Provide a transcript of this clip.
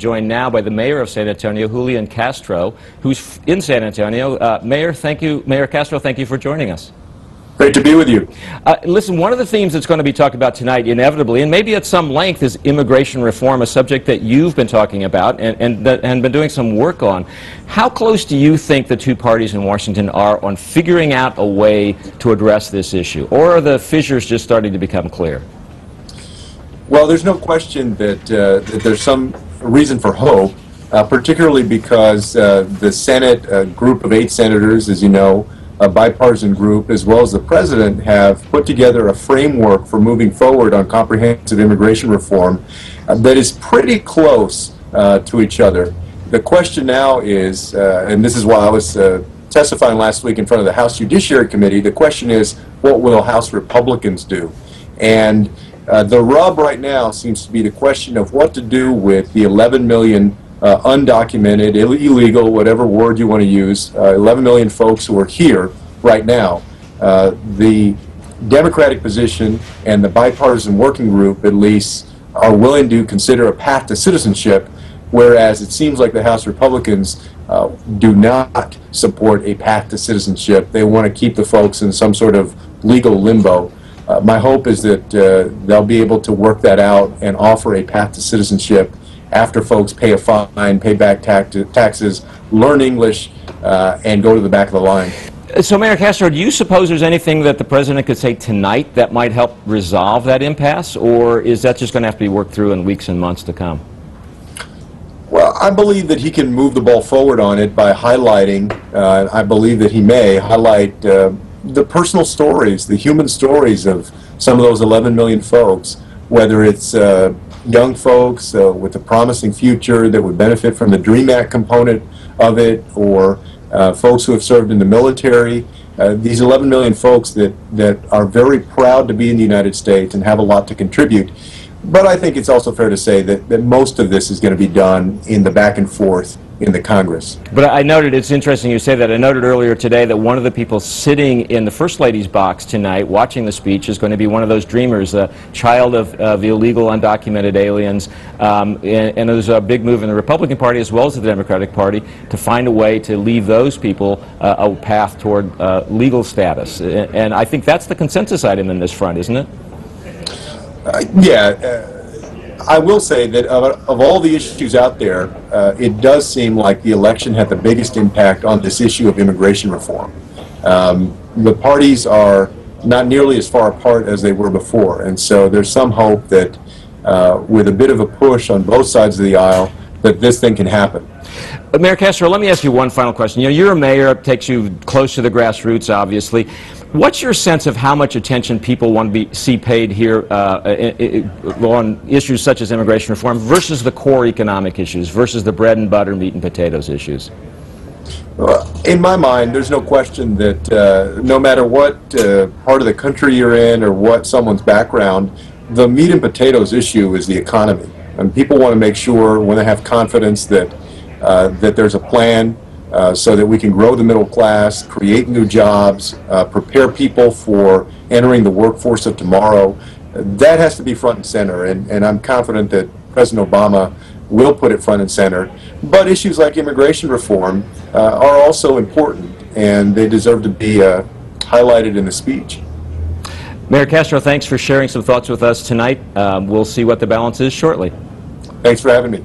Joined now by the mayor of San Antonio, Julian Castro, who's in San Antonio. Mayor Castro, thank you for joining us. Great to be with you. Listen, one of the themes that's going to be talked about tonight, inevitably, and maybe at some length, is immigration reform, a subject that you've been talking about and been doing some work on. How close do you think the two parties in Washington are on figuring out a way to address this issue? Or are the fissures just starting to become clear? Well, there's no question that there's some reason for hope, particularly because the Senate, group of 8 senators, as you know, a bipartisan group, as well as the president, have put together a framework for moving forward on comprehensive immigration reform that is pretty close to each other. The question now is, and this is why I was testifying last week in front of the House Judiciary Committee, the question is, what will House Republicans do? And the rub right now seems to be the question of what to do with the 11 million undocumented, illegal, whatever word you want to use, 11 million folks who are here right now. The Democratic position and the bipartisan working group, at least, are willing to consider a path to citizenship, whereas it seems like the House Republicans do not support a path to citizenship. They want to keep the folks in some sort of legal limbo. My hope is that they'll be able to work that out and offer a path to citizenship after folks pay a fine, pay back taxes, learn English, and go to the back of the line. So, Mayor Castro, do you suppose there's anything that the president could say tonight that might help resolve that impasse, or is that just going to have to be worked through in weeks and months to come? Well, I believe that he can move the ball forward on it by highlighting, I believe that he may highlight the personal stories, the human stories of some of those 11 million folks, whether it's young folks with a promising future that would benefit from the DREAM Act component of it, or folks who have served in the military. These 11 million folks that are very proud to be in the United States and have a lot to contribute. But I think it's also fair to say that most of this is going to be done in the back and forth in the Congress. But I noted, it's interesting you say that, I noted earlier today that one of the people sitting in the First Lady's box tonight watching the speech is going to be one of those dreamers, a child of the illegal undocumented aliens, and there's a big move in the Republican Party as well as the Democratic Party to find a way to leave those people a path toward legal status. And I think that's the consensus item in this front, isn't it? I will say that of all the issues out there, it does seem like the election had the biggest impact on this issue of immigration reform. The parties are not nearly as far apart as they were before, and so there's some hope that with a bit of a push on both sides of the aisle, that this thing can happen. Mayor Castro, let me ask you one final question. You know, you're a mayor, it takes you close to the grassroots, obviously. What's your sense of how much attention people want to see paid here on issues such as immigration reform versus the core economic issues, versus the bread and butter, meat and potatoes issues? In my mind, there's no question that no matter what part of the country you're in or what someone's background, the meat and potatoes issue is the economy. And people want to make sure, when they have confidence, that there's a plan so that we can grow the middle class, create new jobs, prepare people for entering the workforce of tomorrow. That has to be front and center, and I'm confident that President Obama will put it front and center. But issues like immigration reform are also important, and they deserve to be highlighted in the speech. Mayor Castro, thanks for sharing some thoughts with us tonight. We'll see what the balance is shortly. Thanks for having me.